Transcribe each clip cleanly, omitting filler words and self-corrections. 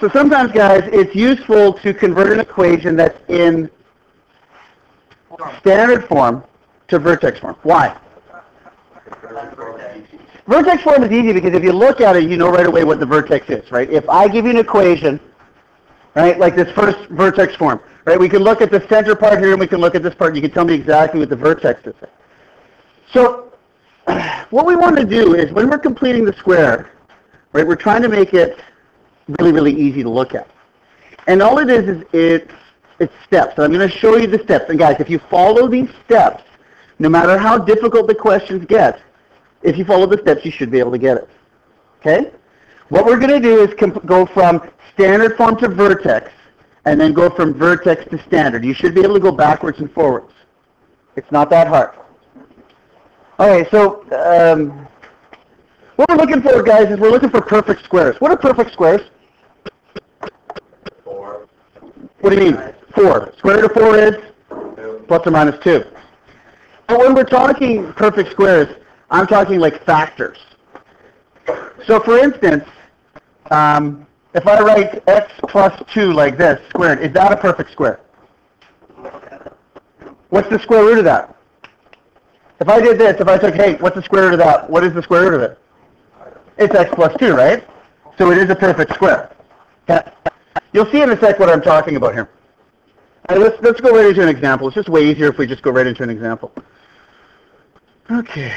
So sometimes, guys, it's useful to convert an equation that's in standard form to vertex form. Why? Vertex form is easy because if you look at it, you know right away what the vertex is, right? If I give you an equation, right, like this first vertex form, right, we can look at the center part here and we can look at this part and you can tell me exactly what the vertex is. So what we want to do is when we're completing the square, right, we're trying to make it really, really easy to look at. And all it is it's steps. So I'm going to show you the steps. And guys, if you follow these steps, no matter how difficult the questions get, if you follow the steps, you should be able to get it. Okay? What we're going to do is go from standard form to vertex, and then go from vertex to standard. You should be able to go backwards and forwards. It's not that hard. Okay, so what we're looking for, guys, is we're looking for perfect squares. What are perfect squares? 4. What do you mean? 4. Square root of 4 is? 2. Plus or minus 2. But when we're talking perfect squares, I'm talking like factors. So for instance, if I write x plus 2 like this, squared, is that a perfect square? What's the square root of that? If I did this, if I took, hey, what's the square root of that? What is the square root of it? It's x plus 2, right? So it is a perfect square. Okay. You'll see in a sec what I'm talking about here. All right, let's go right into an example. It's just way easier if we just go right into an example. Okay.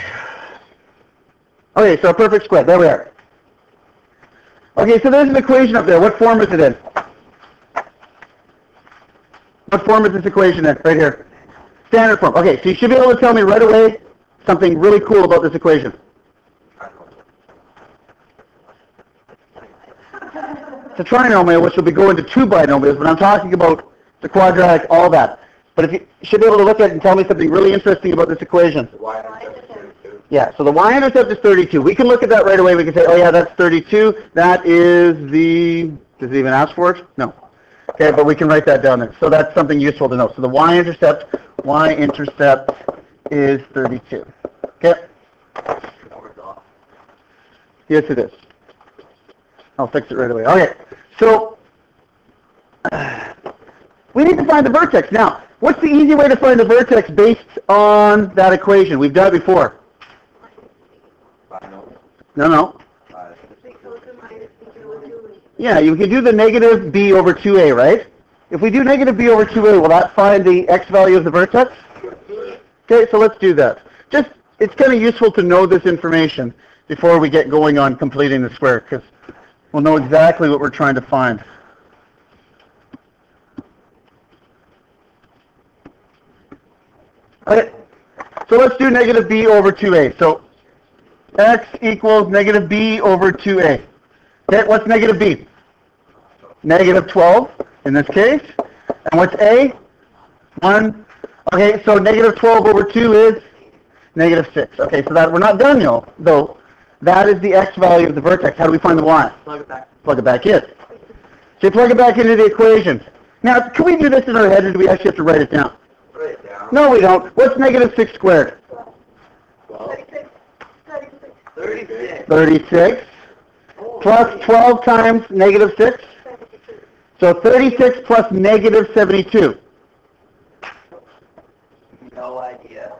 Okay, so a perfect square. There we are. Okay, so there's an equation up there. What form is it in? What form is this equation in? Right here. Standard form. Okay, so you should be able to tell me right away something really cool about this equation. It's a trinomial, which will be going to 2 binomials, but I'm talking about the quadratic, all that. But if you should be able to look at it and tell me something really interesting about this equation. The y-intercept is 32. Yeah, so the y-intercept is 32. We can look at that right away. We can say, oh yeah, that's 32. That is the, does it even ask for it? No. Okay, but we can write that down there. So that's something useful to know. So the y-intercept is 32. Okay? Yes, it is. I'll fix it right away. Okay, so we need to find the vertex. Now, what's the easy way to find the vertex based on that equation? We've done it before. No. Yeah, you can do the negative b over 2a, right? If we do negative b over 2a, will that find the x value of the vertex? Okay, so let's do that. Just, it's kind of useful to know this information before we get going on completing the square, because we'll know exactly what we're trying to find. Okay, so let's do negative b over 2a. So x equals negative b over 2a. Okay, what's negative b? Negative 12 in this case. And what's a? 1. Okay, so negative 12 over 2 is negative 6. Okay, so that we're not done though. That is the x value of the vertex. How do we find the y? Plug it back. Plug it back in. So you plug it back into the equation. Now, can we do this in our head, or do we actually have to write it down? Write it down. No, we don't. What's negative 6 squared? 36. 36. Plus 12 times negative 6? So 36 plus negative 72. No idea.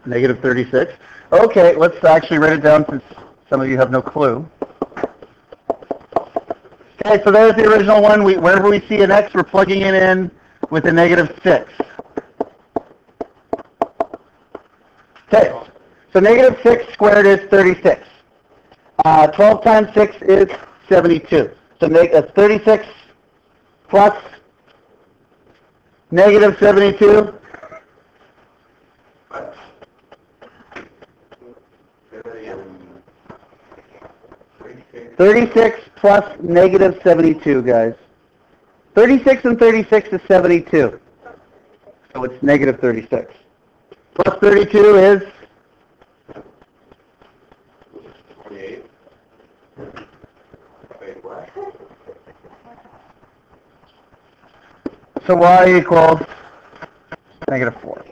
Negative 36. Okay, let's actually write it down since some of you have no clue. Okay, so there's the original one. Wherever we see an x, we're plugging it in with a negative 6. Okay, so negative 6 squared is 36. 12 times 6 is 72. So that's 36 plus negative 72. 36 plus negative 72, guys. 36 and 36 is 72. So it's negative 36. Plus 32 is 48. Wait, what? so y equals negative 4.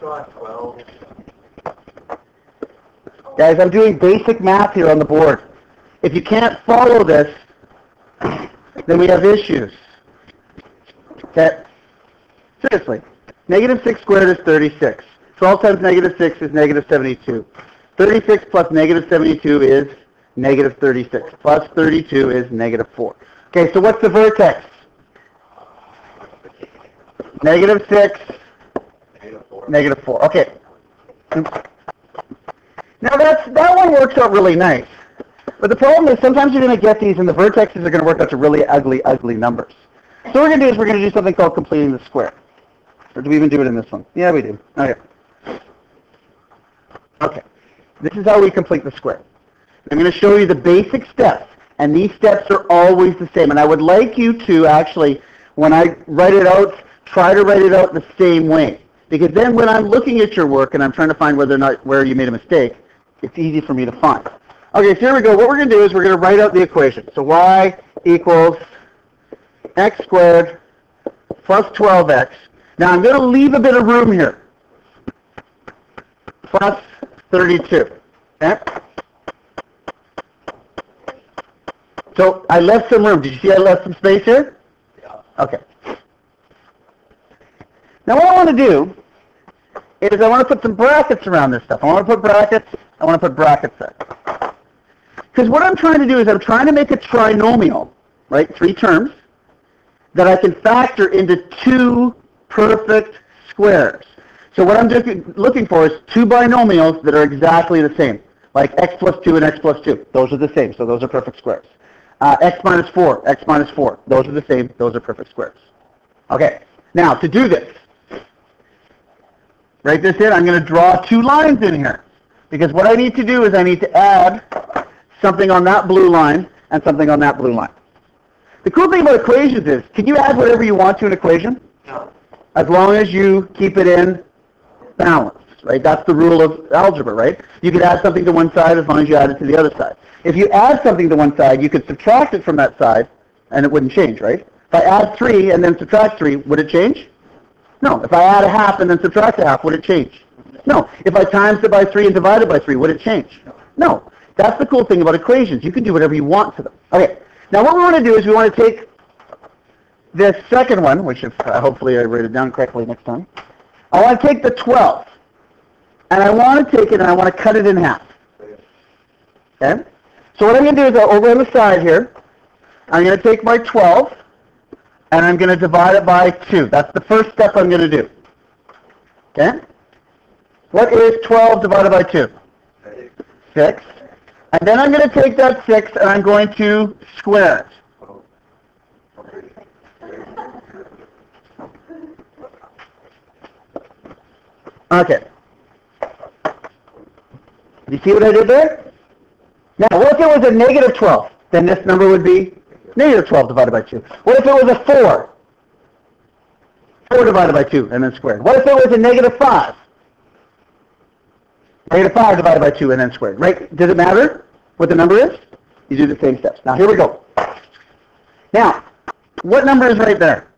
So at 12. Guys, I'm doing basic math here on the board. If you can't follow this, Then we have issues. Okay. Seriously. Negative 6 squared is 36. 12 times negative 6 is negative 72. 36 plus negative 72 is negative 36. Plus 32 is negative 4. Okay, so what's the vertex? Negative 6, negative 4. Okay. Now that one works out really nice. But the problem is sometimes you're going to get these and the vertexes are going to work out to really ugly, ugly numbers. So what we're going to do is we're going to do something called completing the square. Or do we even do it in this one? Yeah, we do. Okay. Okay. This is how we complete the square. I'm going to show you the basic steps, and these steps are always the same. And I would like you to actually, when I write it out, try to write it out the same way. Because then when I'm looking at your work and I'm trying to find whether or not where you made a mistake, it's easy for me to find. Okay, so here we go. What we're going to do is we're going to write out the equation. So y equals x squared plus 12x. Now I'm going to leave a bit of room here. Plus 32. Okay? So I left some room. Did you see I left some space here? Yeah. Okay. Now what I want to do is I want to put some brackets around this stuff. I want to put brackets. I want to put brackets there. Because what I'm trying to do is I'm trying to make a trinomial, right, 3 terms, that I can factor into 2 perfect squares. So what I'm just looking for is 2 binomials that are exactly the same, like x plus 2 and x plus 2. Those are the same, so those are perfect squares. X minus 4, x minus 4. Those are the same, those are perfect squares. Okay, now to do this, write this in, I'm going to draw 2 lines in here. Because what I need to do is I need to add something on that blue line and something on that blue line. The cool thing about equations is, can you add whatever you want to an equation? No. As long as you keep it in balance, right? That's the rule of algebra, right? You could add something to one side as long as you add it to the other side. If you add something to one side, you could subtract it from that side, and it wouldn't change, right? If I add 3 and then subtract 3, would it change? No. If I add a half and then subtract a half, would it change? No. If I times it by 3 and divide it by 3, would it change? No. That's the cool thing about equations. You can do whatever you want to them. Okay. Now what we want to do is we want to take this second one, which if hopefully I write it down correctly next time. I want to take the 12, and I want to take it and I want to cut it in half. Okay? So what I'm going to do is over on the side here, I'm going to take my 12, and I'm going to divide it by 2. That's the first step I'm going to do. Okay? What is 12 divided by 2? 6. And then I'm going to take that 6 and I'm going to square it. Okay. You see what I did there? Now, what if it was a negative 12? Then this number would be negative 12 divided by 2. What if it was a 4? 4 divided by 2 and then squared. What if it was a negative 5? Negative 5 divided by 2 and then squared, right? Does it matter what the number is? You do the same steps. Now, here we go. Now, what number is right there?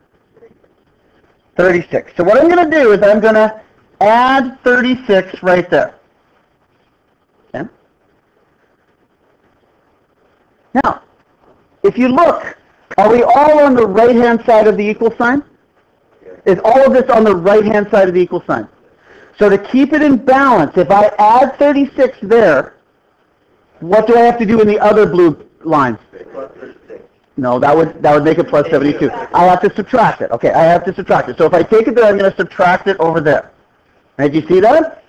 36. So what I'm going to do is I'm going to add 36 right there. Okay? Now, if you look, are we all on the right-hand side of the equal sign? Is all of this on the right-hand side of the equal sign? So to keep it in balance, if I add 36 there, what do I have to do in the other blue line? No, that would make it plus 72. I have to subtract it. Okay, I have to subtract it. So if I take it there, I'm going to subtract it over there. Right, do you see that?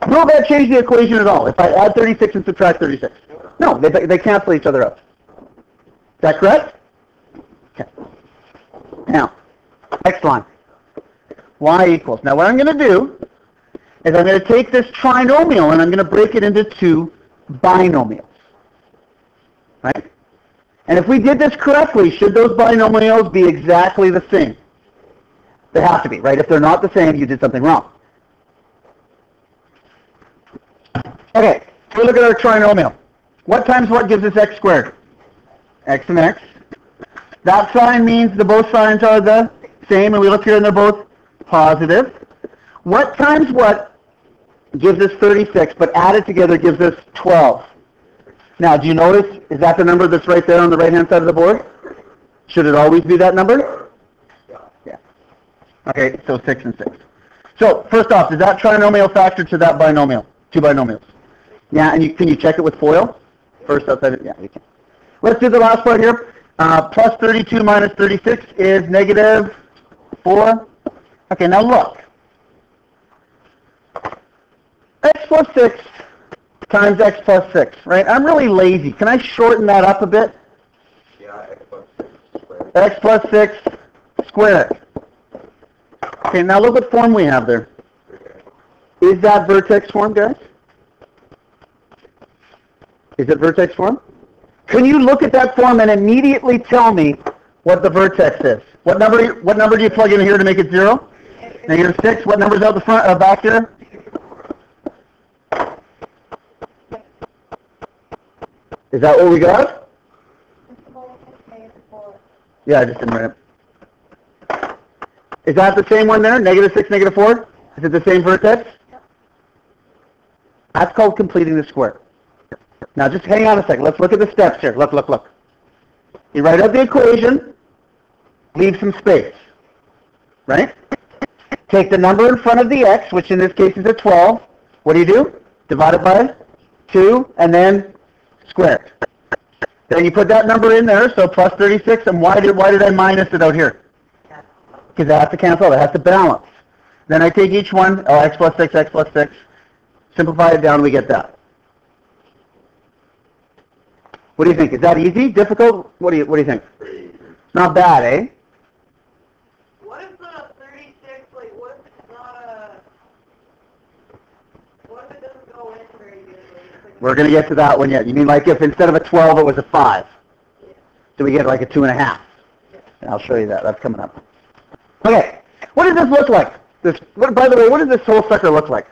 Will that change the equation at all if I add 36 and subtract 36? No, they cancel each other out. Is that correct? Okay. Now, next line. Y equals. Now what I'm going to do is I'm going to take this trinomial and I'm going to break it into 2 binomials. Right? And if we did this correctly, should those binomials be exactly the same? They have to be, right? If they're not the same, you did something wrong. Okay, so we look at our trinomial. What times what gives us x squared? X and x. That sign means the both signs are the same, and we look here and they're both positive. What times what gives us 36, but added together gives us 12? Now, do you notice, is that the number that's right there on the right-hand side of the board? Should it always be that number? Yeah. Okay, so 6 and 6. So, first off, does that trinomial factor to that binomial? Two binomials. Yeah, and can you check it with FOIL? First outside it? Yeah, you can. Let's do the last part here. Plus 32 minus 36 is negative 4. Okay, now look. X plus 6 times x plus 6, right? I'm really lazy. Can I shorten that up a bit? Yeah, X plus 6 squared. X plus 6 squared. Okay, now look what form we have there. Is that vertex form, guys? Is it vertex form? Can you look at that form and immediately tell me what the vertex is? What number do you plug in here to make it 0? Negative 6. What number's out the front, back here? Is that what we got? Yeah, I just didn't write it. Is that the same one there? Negative 6, negative 4? Is it the same vertex? That's called completing the square. Now just hang on a second. Let's look at the steps here. Look, look, look. You write out the equation, leave some space, right? Take the number in front of the x, which in this case is a 12. What do? Divide it by 2, and then square it. Then you put that number in there, so plus 36, and why did I minus it out here? Because I have to cancel, it has to balance. Then I take each one, x plus 6, x plus 6, simplify it down, we get that. What do you think? Is that easy? Difficult? What do you think? Not bad, eh? What if the 36, like, what if it's not a, what if it doesn't go in very good? Like, We're going to get to that one yet. You mean like if instead of a 12 it was a 5? Do we get like a 2.5? And I'll show you that. That's coming up. Okay. What does this look like? By the way, what does this whole sucker look like?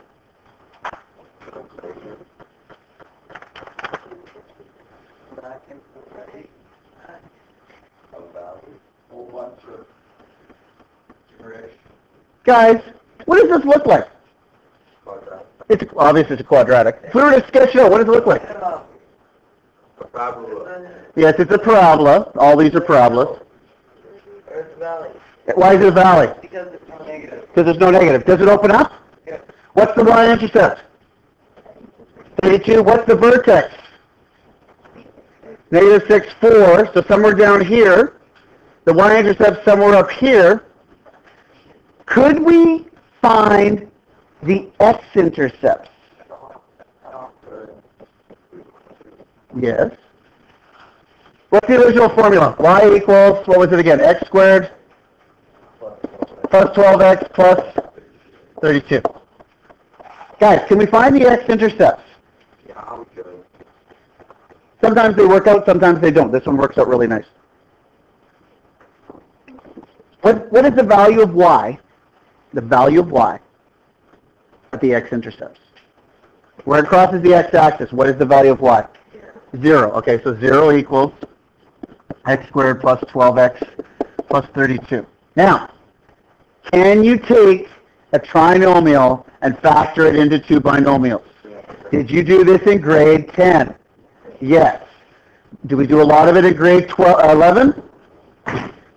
Guys, what does this look like? It's obviously it's a quadratic. If we were to sketch it out, what does it look like? A parabola. Yes, it's a parabola. All these are parabolas. Earth Valley. Why is it a valley? Because it's no negative. Because there's no negative. Does it open up? Yeah. What's the y-intercept? 32. What's the vertex? Negative 6, 4. So somewhere down here. The y-intercept somewhere up here. Could we find the x-intercepts? Yes. What's the original formula? Y equals, what was it again? X squared plus 12x plus 32. Guys, can we find the x-intercepts? Yeah, we could. Sometimes they work out, sometimes they don't. This one works out really nice. What is the value of y? The value of y at the x-intercepts. Where it crosses the x-axis, what is the value of y? 0. Okay, so 0 equals x squared plus 12x plus 32. Now, can you take a trinomial and factor it into two binomials? Did you do this in grade 10? Yes. Do we do a lot of it in grade 11?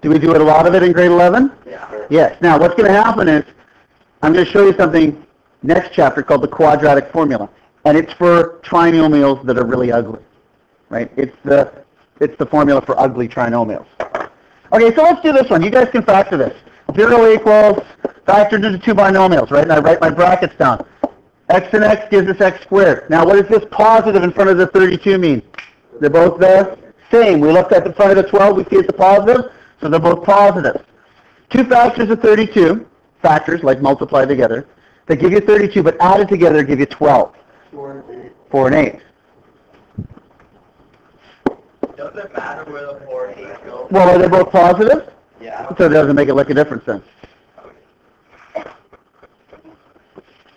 Do we do a lot of it in grade 11? Yeah. Yes. Now, what's going to happen is, I'm going to show you something next chapter called the quadratic formula. And it's for trinomials that are really ugly. Right? It's the formula for ugly trinomials. Okay, so let's do this one. You guys can factor this. 0 equals, factored into two binomials, right? And I write my brackets down. X and x gives us x squared. Now, what does this positive in front of the 32 mean? They're both the same. We looked at the front of the 12, we see it's a positive, so they're both positive. Two factors of 32, factors like multiply together, they give you 32, but added together give you 12. 4 and 8. Does it matter where the 4 and 8 go? Well, are they both positive? Yeah. So it doesn't make it look a difference then.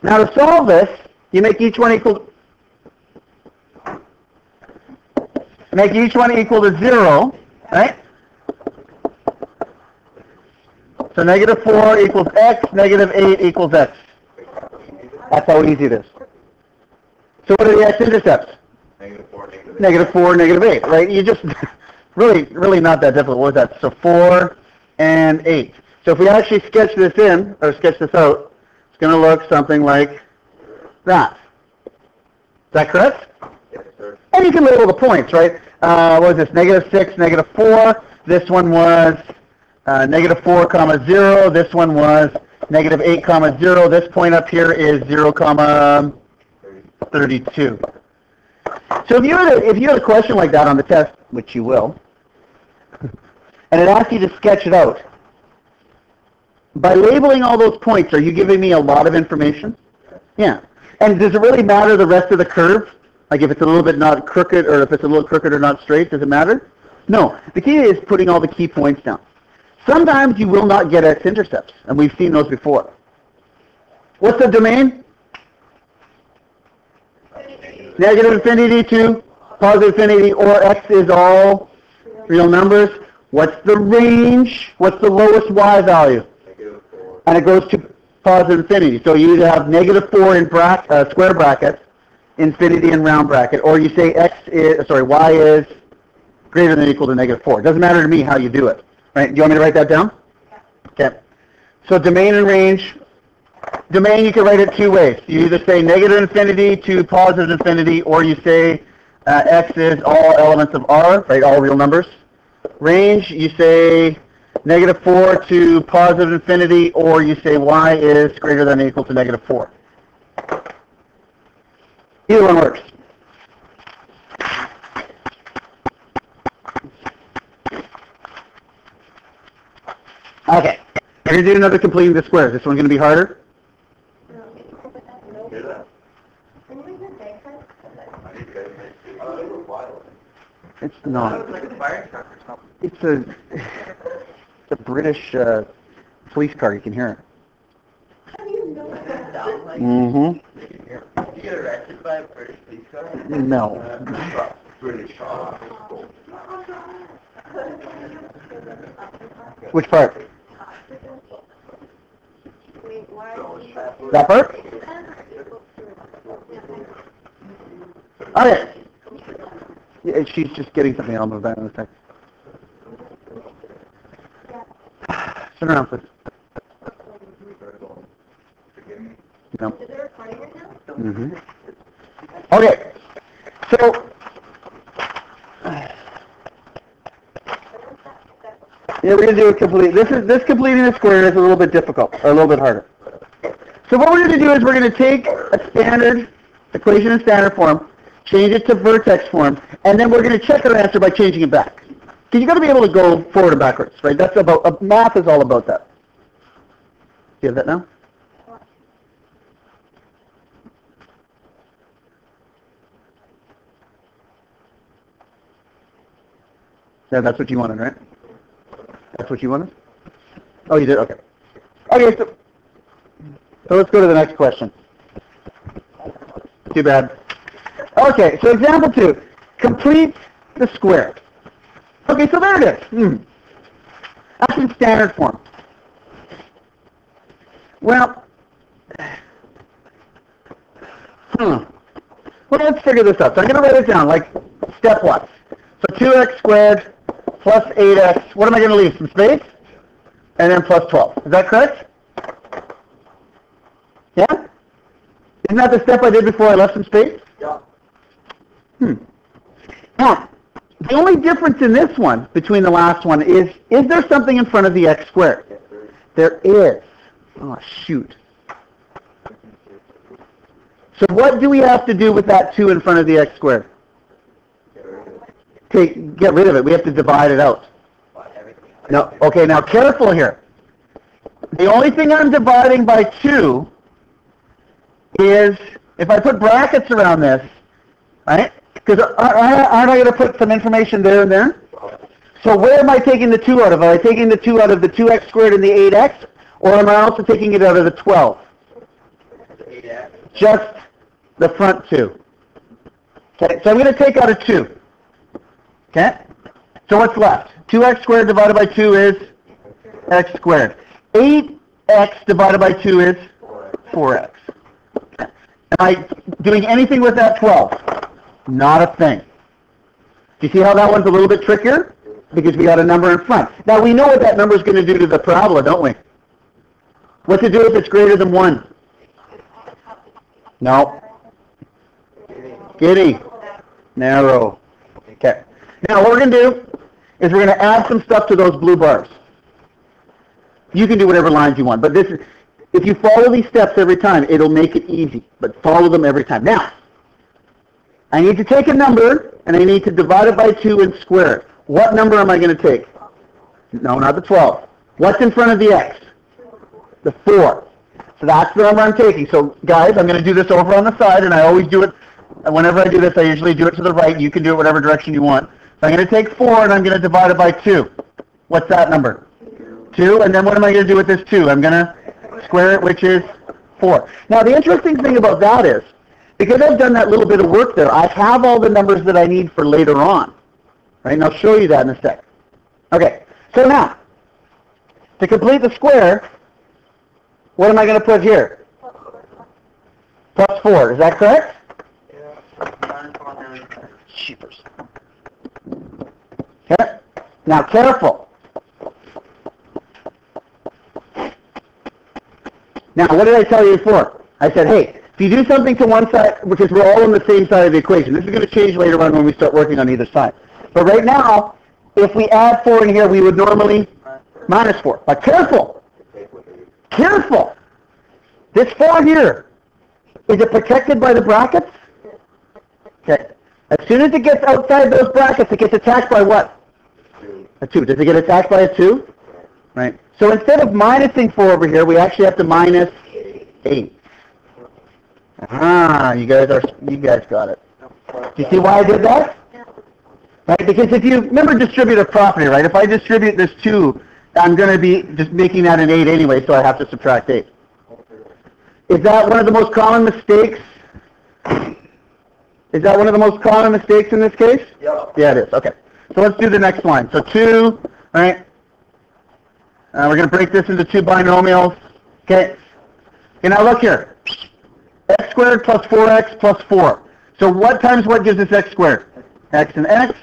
Now to solve this, you make each one equal to 0, right? So negative 4 equals x, negative 8 equals x. That's how easy it is. So what are the x-intercepts? -4, -8. Negative 4, negative 8, right? You just, really not that difficult. What was that? So 4 and 8. So if we actually sketch this in, or sketch this out, it's going to look something like that. Is that correct? Yes, sir. And you can label the points, right? What was this? -6, -4. This one was -4, comma 0. This one was -8, comma 0. This point up here is 0, comma 32. So if you had a question like that on the test, which you will, and it asks you to sketch it out, by labeling all those points, are you giving me a lot of information? Yeah. And does it really matter the rest of the curve? Like if it's a little bit not crooked, or if it's a little crooked or not straight, does it matter? No. The key is putting all the key points down. Sometimes you will not get x-intercepts, and we've seen those before. What's the domain? Negative infinity to positive infinity, or x is all real numbers. What's the range? What's the lowest y value? -4. And it goes to positive infinity. So you either have -4 in square brackets, infinity in round bracket, or you say y is greater than or equal to -4. It doesn't matter to me how you do it. Right? Do you want me to write that down? Okay. So domain and range. Domain, you can write it two ways. You either say negative infinity to positive infinity, or you say x is all elements of R, right, all real numbers. Range, you say -4 to positive infinity, or you say y is greater than or equal to -4. Either one works. Okay, we're going to do another completing the squares. This one's going to be harder. Hear that? It's not. It's like a fire truck or something. It's a British police car. You can hear it. Sounds like Mm-hmm. Did you get arrested by a British police car? No. British. Which part? That part? Okay. Yeah, she's just getting something. I'll move that in a sec. Turn around, please. No. Mm-hmm. Okay. So, yeah, we're going to do a complete. This completing the square is a little bit difficult, or a little bit harder. So what we're going to do is we're going to take a standard equation in standard form, change it to vertex form, and then we're going to check our answer by changing it back. Because you've got to be able to go forward and backwards, right? That's about, math is all about that. Do you have that now? Yeah, that's what you wanted, right? That's what you wanted? Oh, you did? Okay. Okay, so let's go to the next question. Too bad. Okay, so example 2. Complete the square. Okay, so there it is. That's in standard form. Well, well, let's figure this out. So I'm going to write it down, like stepwise. So 2x squared plus 8x. What am I going to leave? Some space? And then plus 12. Is that correct? Yeah? Isn't that the step I did before I left some space? Yeah. Now, the only difference in this one between the last one is there something in front of the x squared? Yes, sir. There is. Oh, shoot. So what do we have to do with that 2 in front of the x squared? Get rid of it. We have to divide it out. No. Okay, now careful here. The only thing I'm dividing by 2 is if I put brackets around this, right? Because aren't I going to put some information there and there? So where am I taking the 2 out of? Am I taking the 2 out of the 2x squared and the 8x? Or am I also taking it out of the 12? Just the front 2. Okay, so I'm going to take out a 2. Okay? So what's left? 2x squared divided by 2 is x squared. 8x divided by 2 is 4x. Am I doing anything with that 12? Not a thing. Do you see how that one's a little bit trickier? because we got a number in front. Now we know what that number is going to do to the parabola, don't we? What's it do if it's greater than 1? No. Skinny. Narrow. Okay. Now what we're going to do is we're going to add some stuff to those blue bars. You can do whatever lines you want, but this is, if you follow these steps every time, it'll make it easy, but follow them every time. Now, I need to take a number, and I need to divide it by 2 and square it. What number am I going to take? No, not the 12. What's in front of the x? The 4. So that's the number I'm taking. So, guys, I'm going to do this over on the side, and I always do it, whenever I do this, I usually do it to the right. You can do it whatever direction you want. So I'm going to take 4, and I'm going to divide it by 2. What's that number? 2, and then what am I going to do with this 2? I'm going to square it, which is 4. Now, the interesting thing about that is, because I've done that little bit of work there, I have all the numbers that I need for later on. Right? And I'll show you that in a sec. Okay, so now, to complete the square, what am I going to put here? Plus 4, is that correct? Cheapers. Okay, now careful. Now, what did I tell you before? I said, hey, if you do something to one side, because we're all on the same side of the equation, this is going to change later on when we start working on either side. But right now, if we add 4 in here, we would normally minus 4. But careful! Careful! This 4 here, is it protected by the brackets? Okay. As soon as it gets outside those brackets, it gets attacked by what? A 2. Does it get attacked by a 2? Right. So instead of minusing 4 over here, we actually have to minus 8. Ah, you guys got it. Do you see why I did that? Right, because if you remember distributive property, right? If I distribute this 2, I'm going to be just making that an 8 anyway, so I have to subtract 8. Is that one of the most common mistakes? Is that one of the most common mistakes in this case? Yep. Yeah, it is. Okay. So let's do the next line. So 2, right? We're going to break this into 2 binomials. Okay. Okay, now look here. X squared plus 4x plus 4. So what times what gives us x squared? X and x.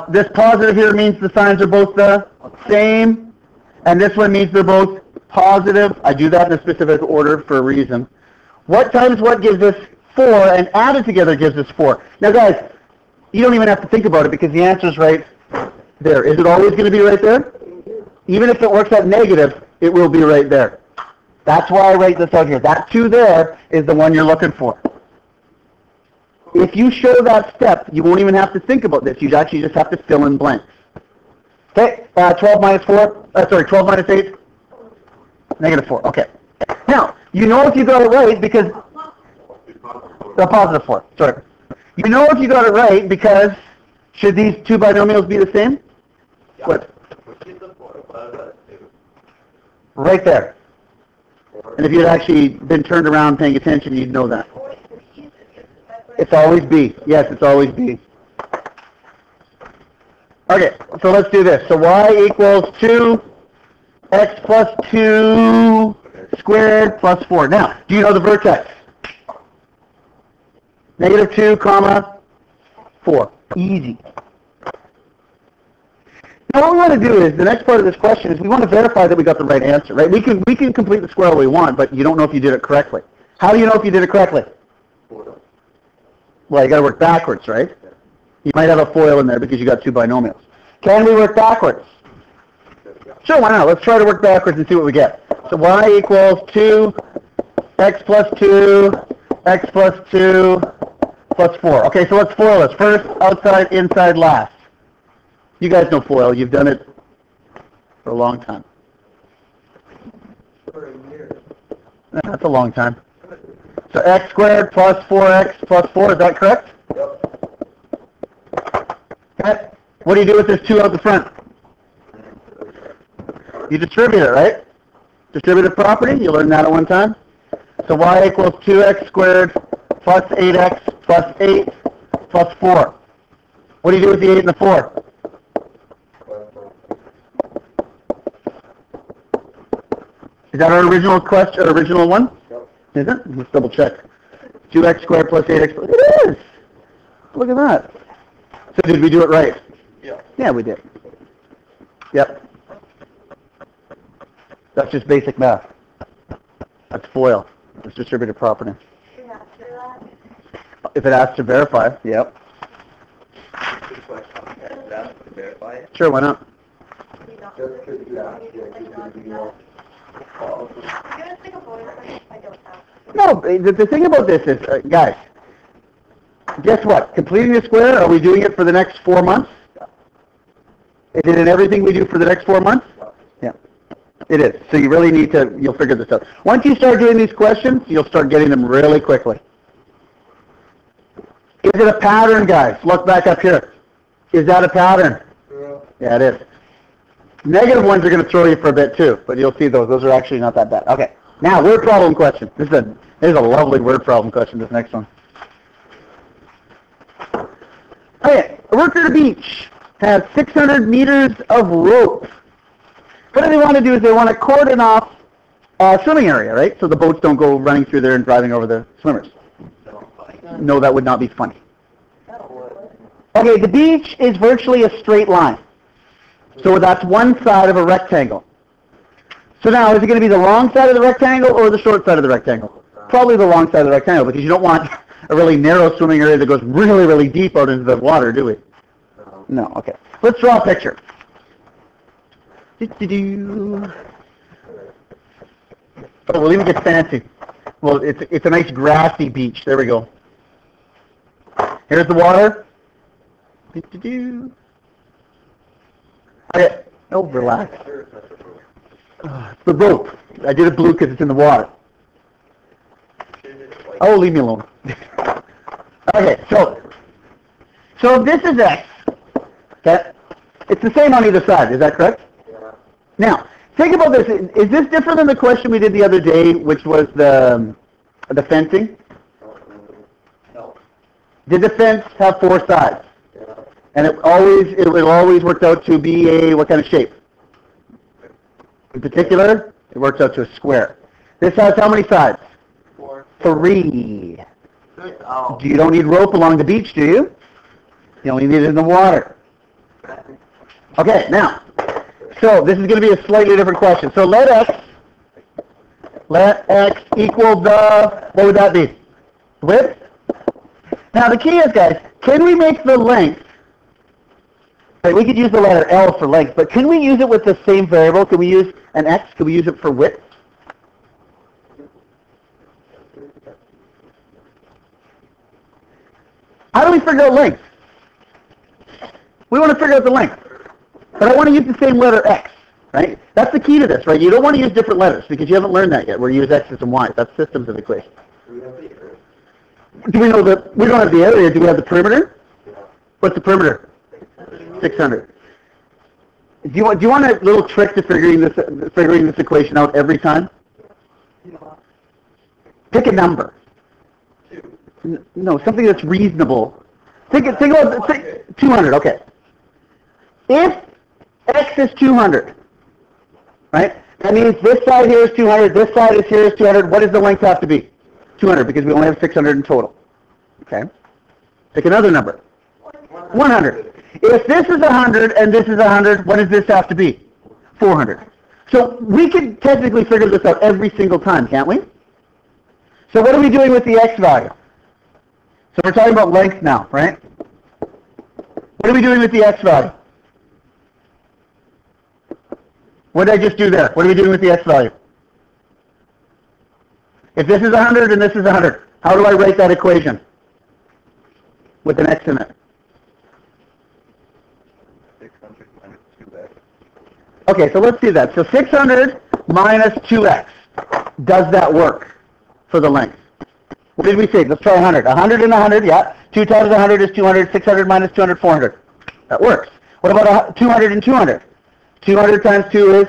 This positive here means the signs are both the same. And this one means they're both positive. I do that in a specific order for a reason. What times what gives us 4, and added together gives us 4. Now guys, you don't even have to think about it because the answer is right there. Is it always going to be right there? Even if it works out negative, it will be right there. That's why I write this out here. That 2 there is the one you're looking for. If you show that step, you won't even have to think about this. You actually just have to fill in blanks. Okay, 12 minus 8, negative 4. Okay. Now, you know if you got it right because, positive 4, sorry. You know if you got it right because, should these 2 binomials be the same? What? Right there. And if you'd actually been turned around paying attention, you'd know that. It's always B. Yes, it's always B. Okay, so let's do this. So y equals 2x plus 2 squared plus 4. Now, do you know the vertex? Negative 2, comma, 4. Easy. Now what we want to do is, the next part of this question is we want to verify that we got the right answer, right? We can complete the square all we want, but you don't know if you did it correctly. How do you know if you did it correctly? Well, you got to work backwards, right? You might have a FOIL in there because you got 2 binomials. Can we work backwards? Sure, why not? Let's try to work backwards and see what we get. So y equals 2x plus 2, x plus 2, plus 4. Okay, so let's FOIL this. First, outside, inside, last. You guys know FOIL. You've done it for a long time. For a year. That's a long time. So x squared plus 4x plus 4, is that correct? Yep. Okay. What do you do with this 2 out the front? You distribute it, right? Distributive property, you learned that at one time. So y equals 2x squared plus 8x plus 8 plus 4. What do you do with the 8 and the 4? Is that our original question, original one? Yep. Is it? Let's double check. 2x squared plus 8x plus... It is! Look at that. So did we do it right? Yeah. Yeah, we did. Yep. That's just basic math. That's FOIL. That's distributed property. If it asks to verify, yep. Good question. That's to verify it. Sure, why not? Just because you asked, it's going to be more. No, the thing about this is, guys, guess what? Completing the square, are we doing it for the next 4 months? Is it in everything we do for the next 4 months? Yeah, it is. So you really need to, you'll figure this out. Once you start doing these questions, you'll start getting them really quickly. Is it a pattern, guys? Look back up here. Is that a pattern? Yeah, it is. Negative ones are going to throw you for a bit too, but you'll see those. Those are actually not that bad. Okay, now word problem question. This is a lovely word problem question, this next one. Okay, a worker at a beach has 600 meters of rope. What they want to do is they want to cordon off a swimming area, right? So the boats don't go running through there and driving over the swimmers. No, that would not be funny. Okay, the beach is virtually a straight line. So that's one side of a rectangle. So now, is it going to be the long side of the rectangle or the short side of the rectangle? Probably the long side of the rectangle, because you don't want a really narrow swimming area that goes really, really deep out into the water, do we? No, okay. Let's draw a picture. Oh, we'll even get fancy. Well, it's a nice grassy beach. There we go. Here's the water. Okay. Oh, relax. The rope. I did it blue because it's in the water. Oh, leave me alone. Okay, so this is X. Okay, it's the same on either side. Is that correct? Yeah. Now, think about this. Is this different than the question we did the other day, which was the fencing? No. Did the fence have 4 sides? Yeah. And it always worked out to be a what kind of shape? In particular, it works out to a square. This has how many sides? 4. 3. Oh. You don't need rope along the beach, do you? You only need it in the water. Okay, now, so this is going to be a slightly different question. So let x equal the, what would that be? Width? Now the key is, guys, can we make the length, right, we could use the letter L for length, but can we use it with the same variable? Can we use an x? Can we use it for width? How do we figure out length? We want to figure out the length. But I want to use the same letter x, right? That's the key to this, right? You don't want to use different letters because you haven't learned that yet. We use x's and y's. That's systems of equations. Do we know that we don't have the area? Do we have the perimeter? What's the perimeter? 600. Do you want a little trick to figuring this equation out every time? Pick a number. No, something that's reasonable. Think about 200. Okay. If x is 200, right? That means this side here is 200. This side is 200. What does the length have to be? 200, because we only have 600 in total. Okay. Pick another number. 100. If this is 100 and this is 100, what does this have to be? 400. So we can technically figure this out every single time, can't we? So what are we doing with the x value? So we're talking about length now, right? What are we doing with the x value? What did I just do there? What are we doing with the x value? If this is 100 and this is 100, how do I write that equation with an x in it? 600 minus 2x. Okay, so let's do that. So 600 minus 2x. Does that work for the length? What did we say? Let's try 100. 100 and 100, yeah. 2 times 100 is 200. 600 minus 200, 400. That works. What about 200 and 200? 200 times 2 is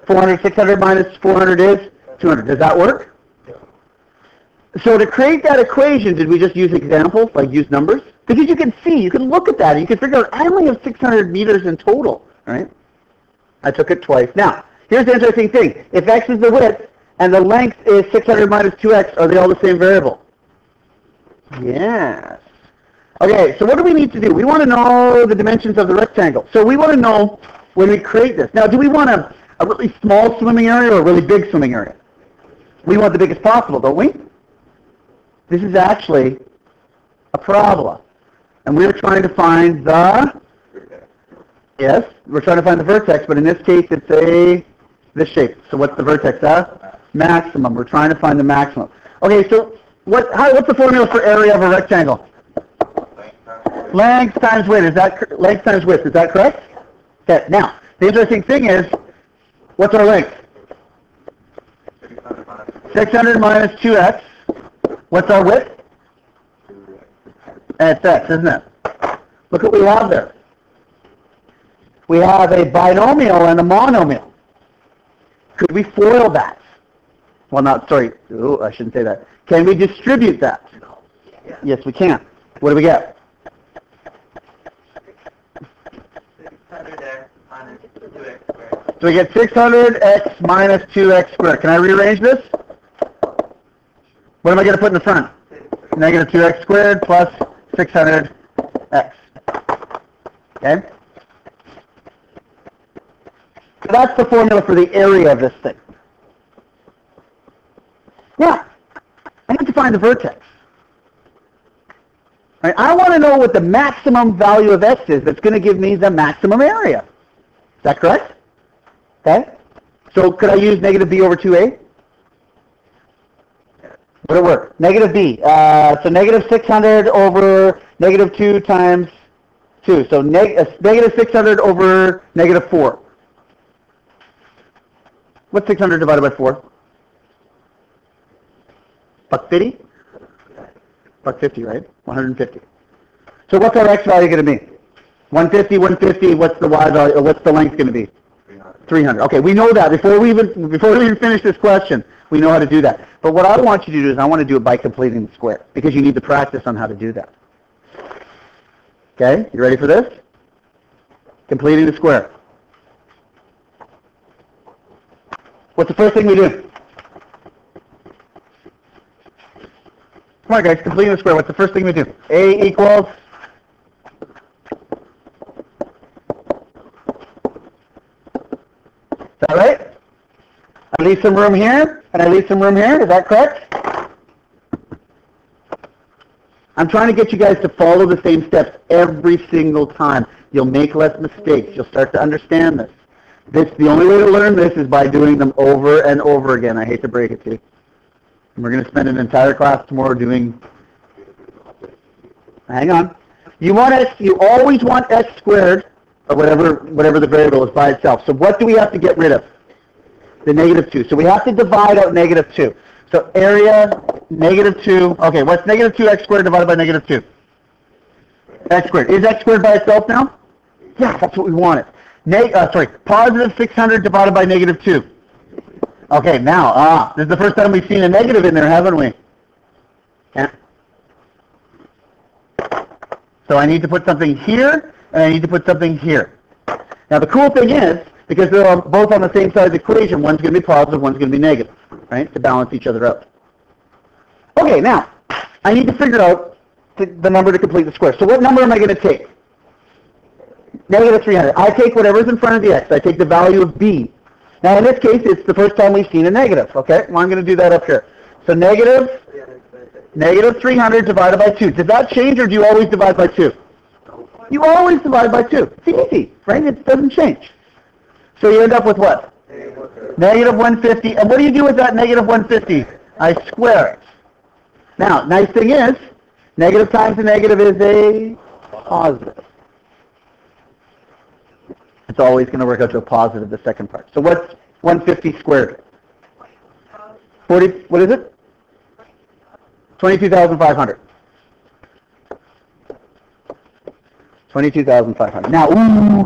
400. 600 minus 400 is 200. Does that work? So to create that equation, did we just use examples, like use numbers? Because you can see, you can look at that, and you can figure out, I only have 600 meters in total, right? I took it twice. Now, here's the interesting thing. If x is the width, and the length is 600 minus 2x, are they all the same variable? Yes. Okay, so what do we need to do? We want to know the dimensions of the rectangle. So we want to know when we create this. Now, do we want a really small swimming area or a really big swimming area? We want the biggest possible, don't we? This is actually a parabola. And we're trying to find the, yes, we're trying to find the vertex, but in this case it's this shape. So what's the vertex? Maximum. We're trying to find the maximum. Okay, so what's the formula for area of a rectangle? Length times width. Is that length times width? Is that correct? Okay. Now, the interesting thing is, what's our length? 600 minus 2x. What's our width? It's x, isn't it? Look what we have there. We have a binomial and a monomial. Could we FOIL that? Well, I shouldn't say that. Can we distribute that? Yes, we can. What do we get? 600x minus 2x squared. So we get 600x minus 2x squared. Can I rearrange this? What am I going to put in the front? Negative 2x squared plus 600x. Okay? So that's the formula for the area of this thing. Now, I need to find the vertex. All right, I want to know what the maximum value of x is that's going to give me the maximum area. Is that correct? Okay? So could I use negative b over 2a? Would it work? Negative b. So negative 600 over negative 2 times 2. So negative 600 over negative 4. What's 600 divided by 4? $1.50? $1.50, right? 150. So what's our x value going to be? 150, 150. What's the y value? Or what's the length going to be? 300. Okay, we know that before we even finish this question. We know how to do that. But what I want you to do is I want to do it by completing the square because you need to practice on how to do that. Okay, you ready for this? Completing the square. What's the first thing we do? Come on, guys, completing the square. What's the first thing we do? A equals... Is that right? I leave some room here, and I leave some room here. Is that correct? I'm trying to get you guys to follow the same steps every single time. You'll make less mistakes. You'll start to understand this. The only way to learn this is by doing them over and over again. I hate to break it to you. And we're going to spend an entire class tomorrow doing... Hang on. You always want x squared, or whatever the variable is by itself. So what do we have to get rid of? The negative 2. So we have to divide out negative 2. So area, negative 2. Okay, what's negative 2x squared divided by negative 2? X squared. Is x squared by itself now? Yeah, that's what we wanted. Positive 600 divided by negative 2. Okay, now, this is the first time we've seen a negative in there, haven't we? Yeah. So I need to put something here, and I need to put something here. Now the cool thing is, because they're both on the same side of the equation, one's going to be positive, one's going to be negative, right, to balance each other out. Okay, now, I need to figure out the number to complete the square. So what number am I going to take? Negative 300. I take whatever's in front of the x. I take the value of b. Now in this case, it's the first time we've seen a negative, okay? Well, I'm going to do that up here. So negative 300 divided by 2. Does that change, or do you always divide by 2? You always divide by 2. It's easy, right? It doesn't change. So you end up with what? Negative 150. And what do you do with that negative 150? I square it. Now, nice thing is, negative times a negative is a positive. It's always going to work out to a positive, the second part. So what's 150 squared? 40, what is it? 22,500. 22,500. Now,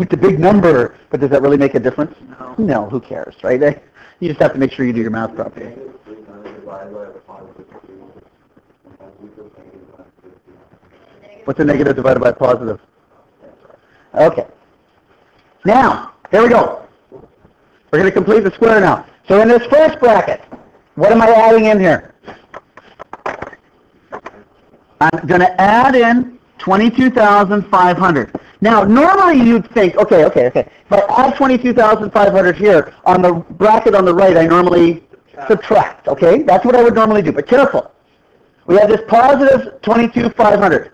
it's a big number, but does that really make a difference? No, who cares, right? You just have to make sure you do your math properly. What's a negative divided by positive? Okay. Now, here we go. We're going to complete the square now. So in this first bracket, what am I adding in here? I'm going to add in 22,500. Now, normally you'd think, okay. If I add 22,500 here, on the bracket on the right, I normally subtract, okay? That's what I would normally do, but careful. We have this positive 22,500.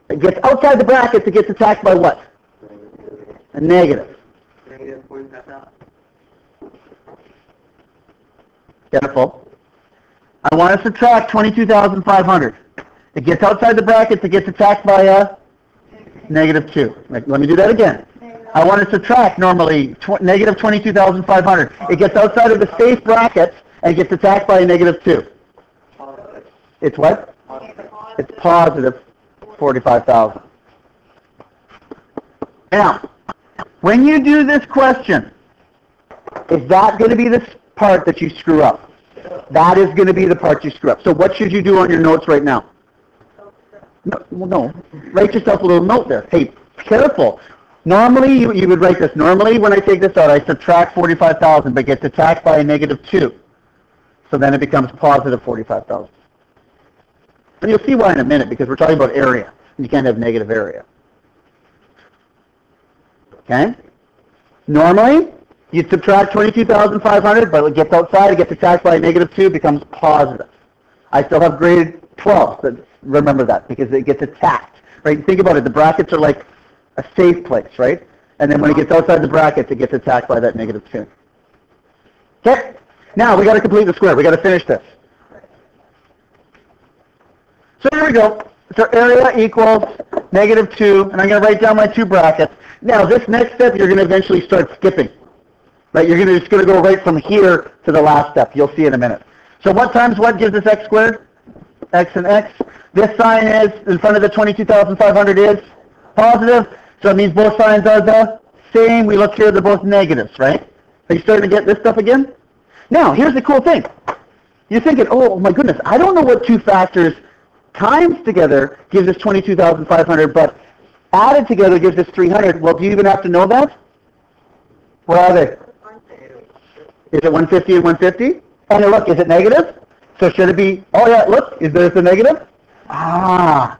It gets outside the brackets, it gets attacked by what? A negative. Negative 45,000. Careful. I want to subtract 22,500. It gets outside the brackets, it gets attacked by a negative 2. Let me do that again. I want to subtract normally negative 22,500. It gets outside of the safe brackets and gets attacked by a negative 2. It's what? It's positive 45,000. Now, when you do this question, is that going to be the part that you screw up? That is going to be the part you screw up. So what should you do on your notes right now? No. Write yourself a little note there. Hey, careful. Normally, you would write this. Normally, when I take this out, I subtract 45,000, but gets attacked by a negative 2. So then it becomes positive 45,000. And you'll see why in a minute, because we're talking about area. You can't have negative area. Okay? Normally, you subtract 22,500, but it gets outside, it gets attacked by a negative 2, becomes positive. I still have grade 12, but remember that, because it gets attacked. Right? Think about it. The brackets are like a safe place, right? And then when it gets outside the brackets, it gets attacked by that negative 2. Okay? Now, we got to complete the square. We got to finish this. So here we go. So area equals negative 2, and I'm going to write down my 2 brackets. Now, this next step, you're going to eventually start skipping. Right? You're just going to go right from here to the last step. You'll see in a minute. So what times what gives us x squared? X and x. This sign is, in front of the 22,500 is positive, so it means both signs are the same. We look here, they're both negatives, right? Are you starting to get this stuff again? Now, here's the cool thing. You're thinking, oh my goodness, I don't know what 2 factors times together gives us 22,500, but added together gives us 300. Well, do you even have to know that? Where are they? Is it 150 and 150? And look, is it negative? So should it be, oh yeah, look, is this a negative? Ah.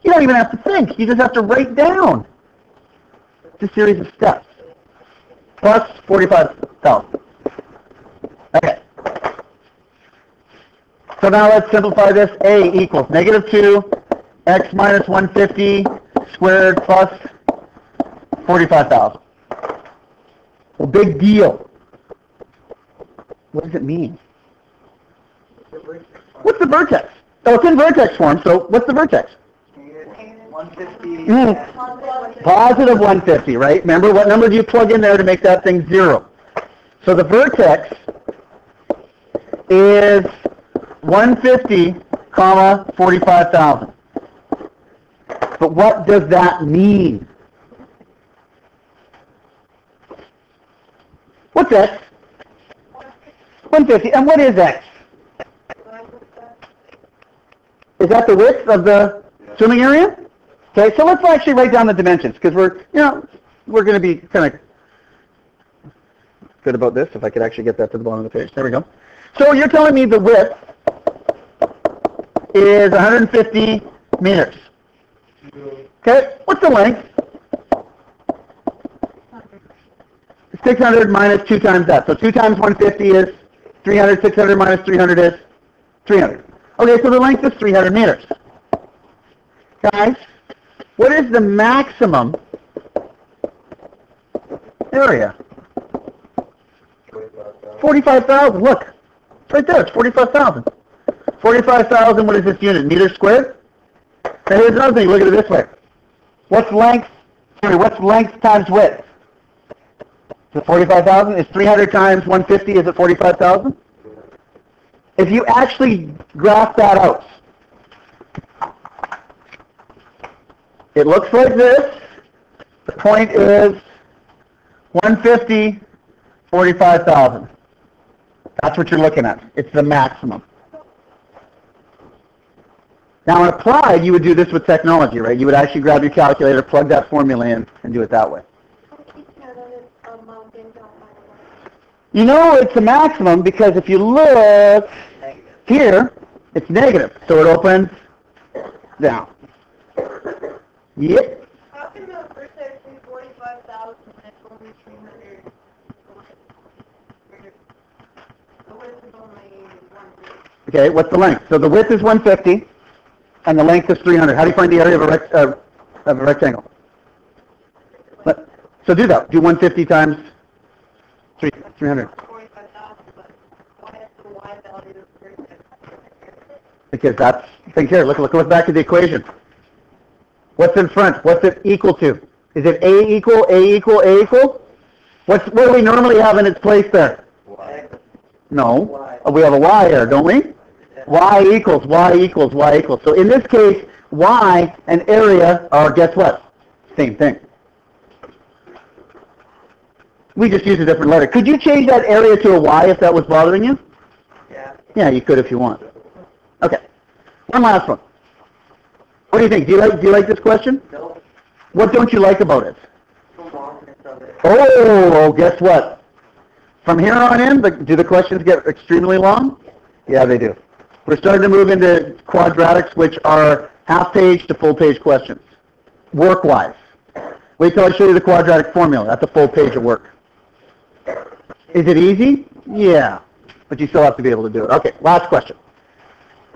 You don't even have to think. You just have to write down. It's a series of steps. Plus 45,000. Okay. So now let's simplify this. A equals negative 2, x minus 150 squared plus 45,000. Well, big deal. What does it mean? What's the vertex? Oh, it's in vertex form, so what's the vertex? 150. Positive 150, right? Remember, what number do you plug in there to make that thing 0? So the vertex is 150, comma, 45,000. But what does that mean? What's x? 150. And what is x? Is that the width of the swimming area? Okay, so let's actually write down the dimensions, because we're going to be kind of good about this, if I could actually get that to the bottom of the page. There we go. So you're telling me the width is 150 meters. Okay, what's the length? 600 minus 2 times that. So 2 times 150 is 300, 600 minus 300 is 300. Okay, so the length is 300 meters. Guys, what is the maximum area? 45,000. Look, it's right there. It's 45,000. 45,000, what is this unit? Meters squared? Now here's another thing. Look at it this way. What's length times width? Is it 45,000? Is 300 times 150, is it 45,000? If you actually graph that out, it looks like this. The point is 150, 45,000. That's what you're looking at. It's the maximum. Now in Applied, you would do this with technology, right? You would actually grab your calculator, plug that formula in, and do it that way. You know it's a maximum because if you look here, it's negative. So it opens down. Yep. 300. The width is only 150. Okay, what's the length? So the width is 150, and the length is 300. How do you find the area of a rectangle? So do that. Do 150 times 300. 45,000, but why is the Y value 36? Because that's, think here, look back at the equation. What's in front? What's it equal to? Is it A equal, A equal, A equal? What do we normally have in its place there? Y. No. We have a Y here, don't we? Y equals, Y equals, Y equals. So in this case, Y and area are, guess what? Same thing. We just use a different letter. Could you change that area to a Y if that was bothering you? Yeah. Yeah, you could if you want. Okay. One last one. What do you think? Do you like this question? No. What don't you like about it? The longness of it. Oh, guess what? From here on in, do the questions get extremely long? Yeah, they do. We're starting to move into quadratics, which are half-page to full-page questions, work-wise. Wait till I show you the quadratic formula. That's a full page of work. Is it easy? Yeah, but you still have to be able to do it. Okay, last question.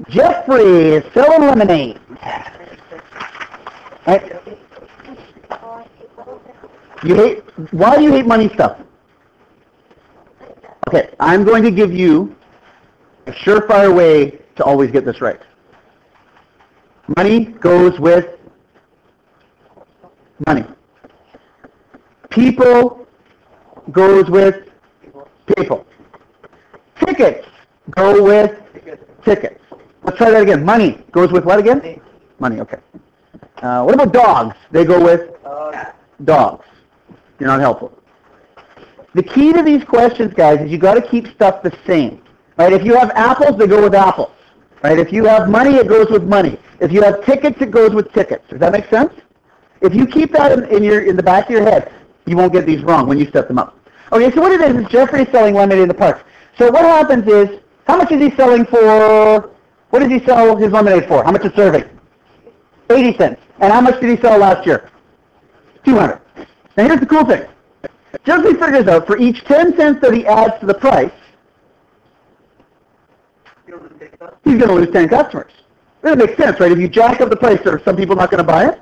Jeffrey is selling lemonade. Right. Why do you hate money stuff? Okay, I'm going to give you a surefire way to always get this right. Money goes with money. People goes with people. Tickets go with tickets. Let's try that again. Money goes with what again? Money, okay. What about dogs? They go with dogs. You're not helpful. The key to these questions, guys, is you got to keep stuff the same. Right? If you have apples, they go with apples. Right? If you have money, it goes with money. If you have tickets, it goes with tickets. Does that make sense? If you keep that in the back of your head, you won't get these wrong when you set them up. Okay, so what it is Jeffrey is selling lemonade in the park. So what happens is, how much is he selling for? What does he sell his lemonade for? How much a serving? 80 cents. And how much did he sell last year? 200. Now here's the cool thing. Jeffrey figures out for each 10 cents that he adds to the price, he's going to lose 10 customers. That makes sense, right? If you jack up the price, are some people not going to buy it?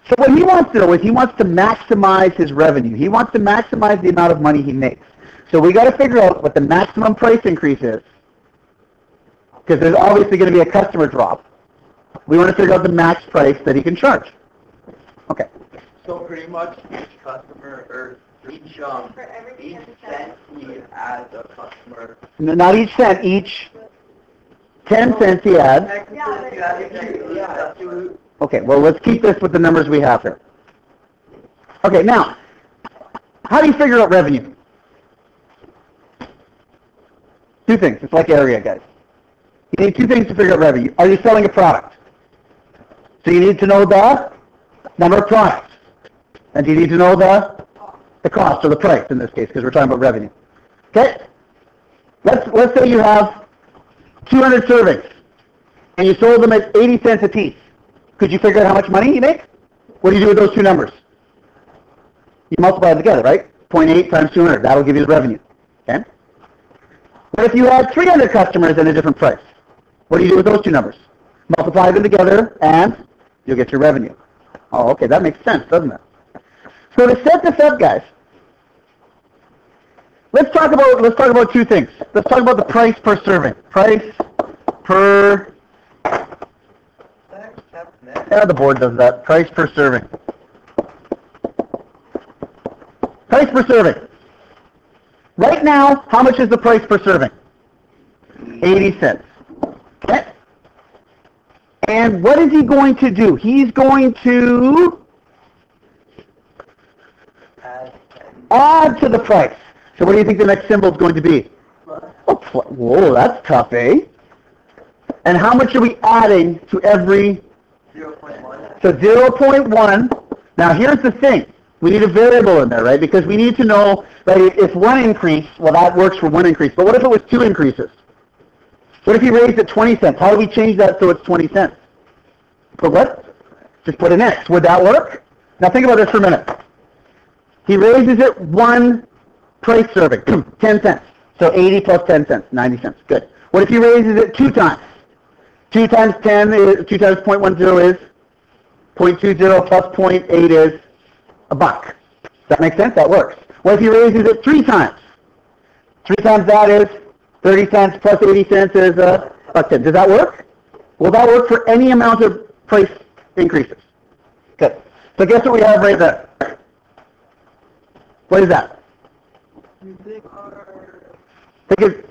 So what he wants to do is he wants to maximize his revenue. He wants to maximize the amount of money he makes. So we got to figure out what the maximum price increase is, because there's obviously going to be a customer drop. We want to figure out the max price that he can charge. Okay. So pretty much each customer, or each cent he adds a customer. Not each cent, each 10 cents he adds. Okay, well, let's keep this with the numbers we have here. Okay, now, how do you figure out revenue? Two things. It's like area, guys. You need two things to figure out revenue. Are you selling a product? So you need to know the number of products. And you need to know the cost, or the price in this case, because we're talking about revenue. Okay? Let's say you have 200 servings, and you sold them at 80 cents a piece. Could you figure out how much money you make? What do you do with those two numbers? You multiply them together, right? 0.8 times 200. That'll give you the revenue. Okay? What if you had 300 customers at a different price? What do you do with those two numbers? Multiply them together, and you'll get your revenue. Oh, okay, that makes sense, doesn't it? So to set this up, guys, let's talk about two things. Let's talk about the price per serving. Price per. Yeah, the board does that. Price per serving. Price per serving. Right now, how much is the price per serving? 80 cents. Okay. And what is he going to do? He's going to add to the price. So what do you think the next symbol is going to be? Oh, whoa, that's tough, eh? And how much are we adding to every? 0.1. So 0.1. Now here's the thing. We need a variable in there, right? Because we need to know, right, if one increase, well, that works for one increase. But what if it was two increases? What if he raised it 20 cents? How do we change that so it's 20 cents? Put what? Just put an X. Would that work? Now think about this for a minute. He raises it one price serving, 10 cents. So 80 plus 10 cents, 90 cents. Good. What if he raises it 2 times? 2 times 10 is, 2 times 0.10 is 0.20 plus 0.8 is $1. Does that make sense? That works. What if he raises it 3 times? 3 times that is 30 cents plus 80 cents is $1.10. Does that work? Will that work for any amount of price increases? Good. So guess what we have right there? What is that?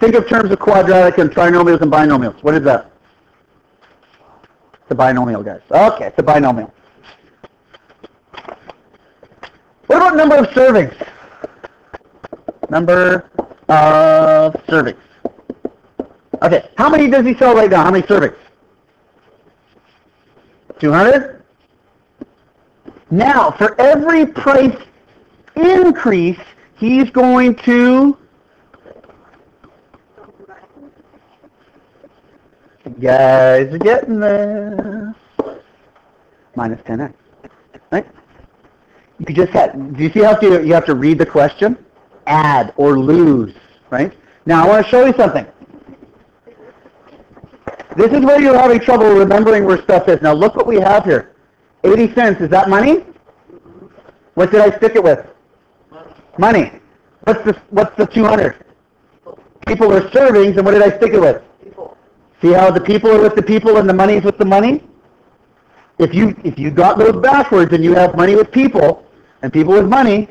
Think of terms of quadratic and trinomials and binomials. What is that? It's a binomial, guys. Okay, it's a binomial. What about number of servings? Number of servings. Okay, how many does he sell right now? How many servings? 200? Now, for every price increase, he's going to... You guys are getting there. Minus 10x. Right? You could just do you see how you have to read the question? Add or lose. Right? Now I want to show you something. This is where you're having trouble remembering where stuff is. Now look what we have here. 80 cents, is that money? What did I stick it with? Money. What's the 200? People are servings, and what did I stick it with? See how the people are with the people and the money is with the money? If you got those backwards and you have money with people and people with money,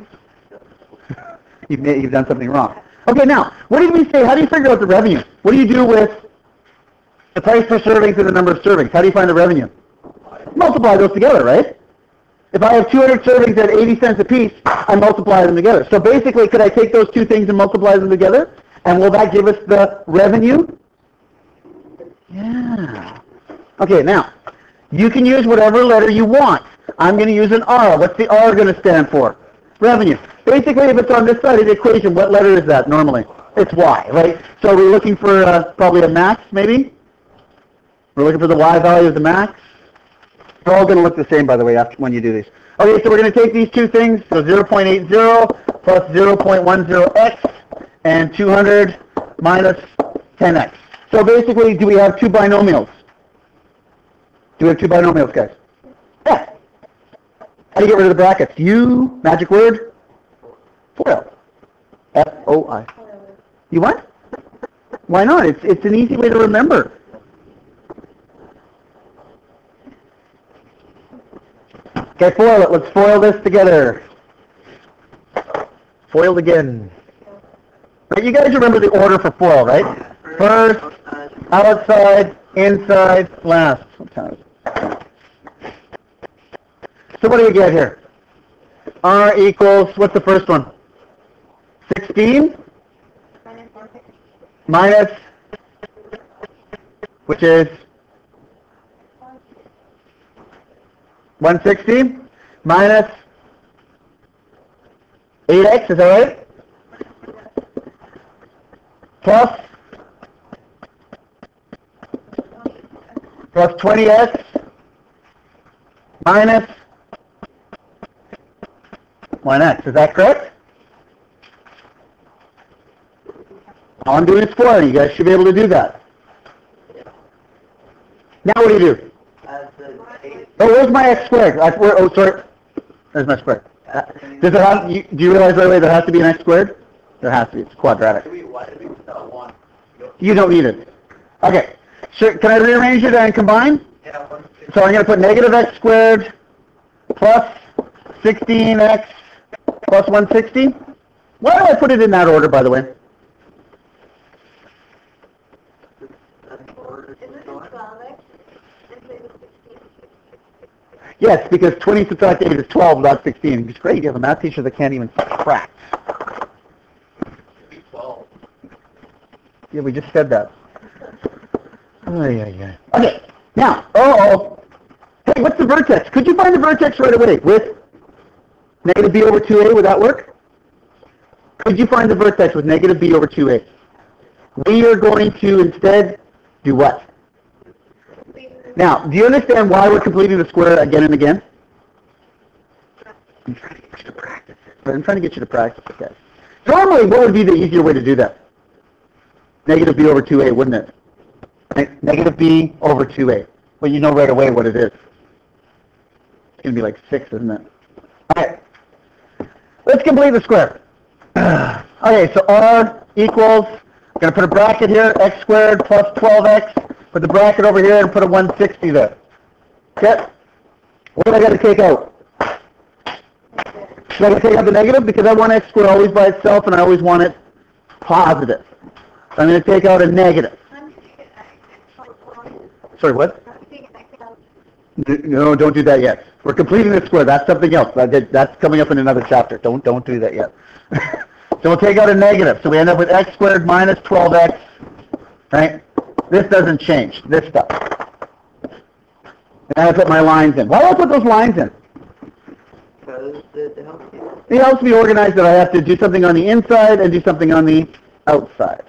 you've done something wrong. Okay, now, what did we say? How do you figure out the revenue? What do you do with the price per servings and the number of servings? How do you find the revenue? Multiply those together, right? If I have 200 servings at 80 cents a piece, I multiply them together. So basically, could I take those two things and multiply them together? And will that give us the revenue? Yeah. Okay, now, you can use whatever letter you want. I'm going to use an R. What's the R going to stand for? Revenue. Basically, if it's on this side of the equation, what letter is that normally? It's Y, right? So we're looking for probably a max, maybe? We're looking for the Y value of the max. They're all going to look the same, by the way, when you do these. Okay, so we're going to take these two things, so 0.80 plus 0.10x and 200 minus 10x. So basically, do we have two binomials? Do we have two binomials, guys? Yeah. How do you get rid of the brackets? U, magic word? FOIL. F-O-I. You what? Why not? It's an easy way to remember. Okay, FOIL it. Let's FOIL this together. FOILed again. Right, you guys remember the order for FOIL, right? First, outside, inside, last. So what do we get here? R equals, what's the first one? 16? Minus, which is 160 minus 8x, is that right? Plus 20x minus 1x. Is that correct? All I'm doing is FOILing. You guys should be able to do that. Now what do you do? Oh, where's my x squared? Oh, sorry. There's my squared. Does it have, do you realize right away there has to be an x squared? There has to be. It's quadratic. You don't need it. Okay. Sure. Can I rearrange it and combine? Yeah. So I'm going to put negative x squared plus 16x plus 160. Why do I put it in that order, by the way? Yes, because 20 subtract 8 is 12, not 16. It's great. You have a math teacher that can't even subtract. 12. Yeah, we just said that. Okay, now, hey, what's the vertex? Could you find the vertex right away with negative b over 2a? Would that work? Could you find the vertex with negative b over 2a? We are going to instead do what? Now, do you understand why we're completing the square again and again? I'm trying to get you to practice it. But I'm trying to get you to practice it, guys. Normally, what would be the easier way to do that? Negative b over 2a, wouldn't it? Right? Negative b over 2a. Well, you know right away what it is. It's going to be like 6, isn't it? All right. Let's complete the square. Okay, so r equals, I'm going to put a bracket here, x squared plus 12x. Put the bracket over here and put a 160 there. Okay? What do I got to take out? Should I got to take out the negative? Because I want x squared always by itself, and I always want it positive. So I'm going to take out a negative. Sorry, what? No, don't do that yet. We're completing the square. That's something else. That's coming up in another chapter. Don't do that yet. So we'll take out a negative. So we end up with x squared minus 12x. Right? This doesn't change. This stuff. And I put my lines in. Why do I put those lines in? Because it helps you. It helps me organize that I have to do something on the inside and do something on the outside.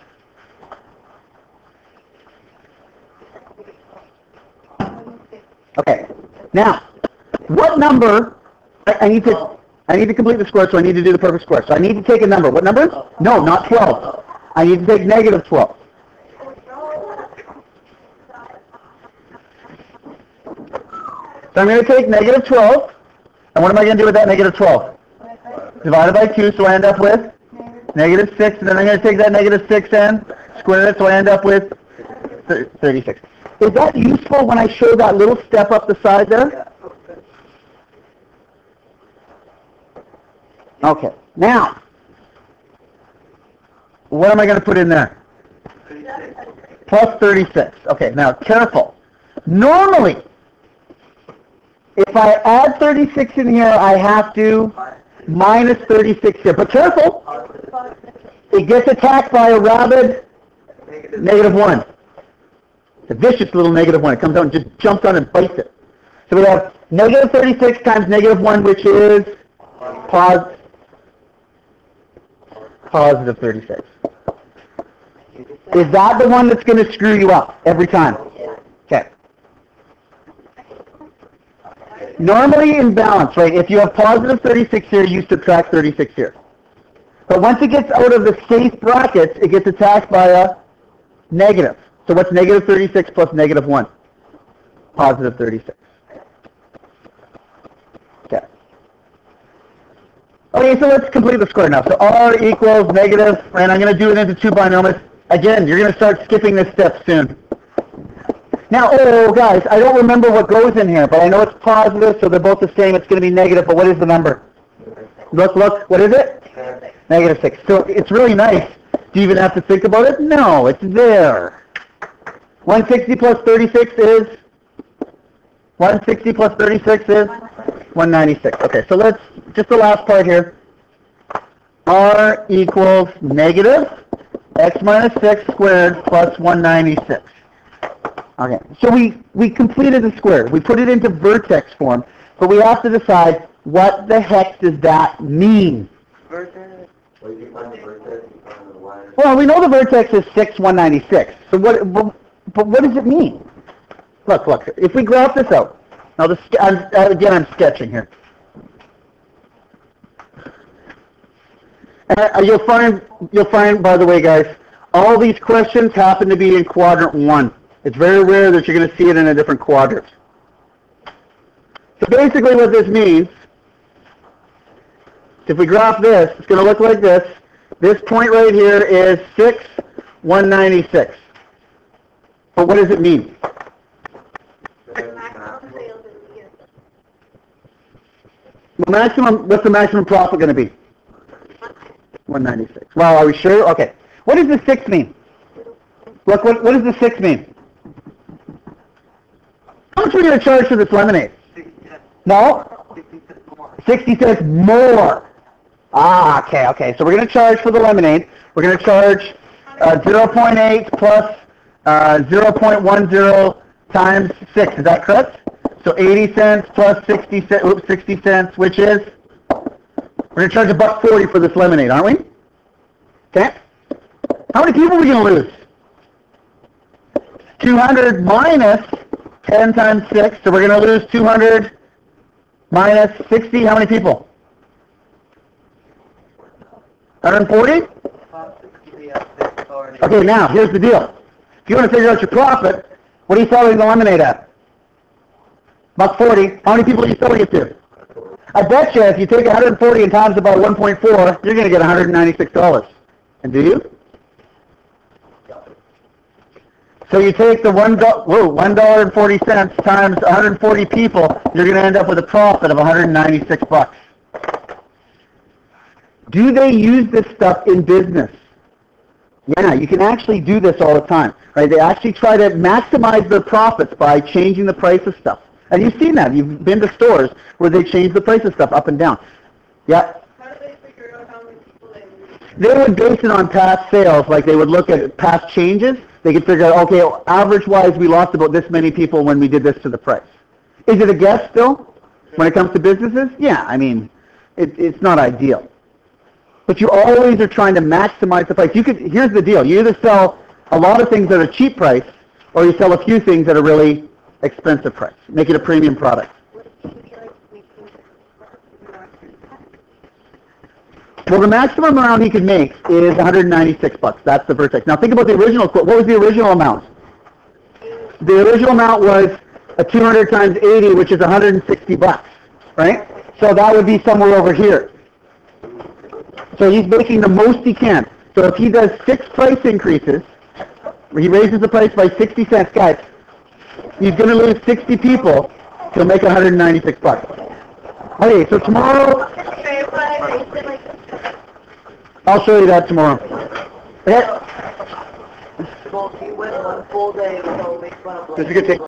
Okay. Now, what number? I need to complete the square, so I need to do the perfect square. So I need to take a number. What number? No, not 12. I need to take negative 12. So I'm going to take negative 12, and what am I going to do with that negative 12? Divided by 2, so I end up with negative 6, and then I'm going to take that negative 6 and square it, so I end up with 36. Is that useful when I show that little step up the side there? Okay, now, what am I going to put in there? Plus 36. Okay, now careful. Normally, if I add 36 in here, I have to minus 36 here. But careful, it gets attacked by a rabid negative 1. It's a vicious little negative 1. It comes out and just jumps on and bites it. So we have negative 36 times negative 1, which is positive 36. Is that the one that's going to screw you up every time? Okay. Normally in balance, right, if you have positive 36 here, you subtract 36 here. But once it gets out of the safe brackets, it gets attacked by a negative. So what's negative 36 plus negative 1? Positive 36. Okay. Okay, so let's complete the square now. So r equals negative, and I'm going to do it into two binomials. Again, you're going to start skipping this step soon. Now, oh guys, I don't remember what goes in here, but I know it's positive, so they're both the same. It's going to be negative, but what is the number? Look, what is it? Negative 6. So it's really nice. Do you even have to think about it? No, it's there. 160 plus 36 is? 160 plus 36 is? 196. Okay, so let's, just the last part here. R equals negative x minus 6 squared plus 196. Okay, so we completed the square. We put it into vertex form, but we have to decide what the heck does that mean? Vertex? Well, you find the vertex, you find the line. Well, we know the vertex is 6, 196. So but what does it mean? Look, if we graph this out. Now, again, I'm sketching here. You'll find, by the way, guys, all these questions happen to be in quadrant 1. It's very rare that you're going to see it in a different quadrant. So basically what this means, if we graph this, it's going to look like this. This point right here is 6, 196. But what does it mean? What's the maximum profit going to be? 196. Well, are we sure? Okay. What does the 6 mean? Look, what does the 6 mean? How much are we going to charge for this lemonade? 60 cents. No? 60 cents more. Ah, okay. So we're going to charge for the lemonade. We're going to charge 0.8 plus 0.10 times 6. Is that correct? So 80 cents plus 60 cents, which is, we're going to charge $1.40 for this lemonade, aren't we? Okay. How many people are we going to lose? 200 minus 10 times 6, so we're going to lose 200 minus 60. How many people? 140? Possibly a bit already. Okay, now, here's the deal. If you want to figure out your profit, what are you selling the lemonade at? $1.40. How many people are you selling it to? I bet you if you take 140 and times it by 1.4, you're going to get $196. And do you? So you take the $1.40 times 140 people, you're going to end up with a profit of $196. Do they use this stuff in business? Yeah, you can actually do this all the time. Right? They actually try to maximize their profits by changing the price of stuff. And you've seen that. You've been to stores where they change the price of stuff up and down. Yeah? How do they figure out how many people they lose? They would base it on past sales, like they would look at past changes. They could figure out, okay, average-wise, we lost about this many people when we did this to the price. Is it a guess still when it comes to businesses? Yeah, I mean, it's not ideal. But you always are trying to maximize the price. Here's the deal. You either sell a lot of things at a cheap price, or you sell a few things at a really expensive price. Make it a premium product. Well, the maximum amount he could make is $196. That's the Vertex. Now think about the original quote. What was the original amount? The original amount was a 200 times 80, which is $160, right? So that would be somewhere over here. So he's making the most he can. So if he does 6 price increases, he raises the price by 60 cents, guys, he's going to lose 60 people. He'll make $196. Okay, so tomorrow, I'll show you that tomorrow. Okay. Well, if you win one full day, we'll make fun of This is a good thing.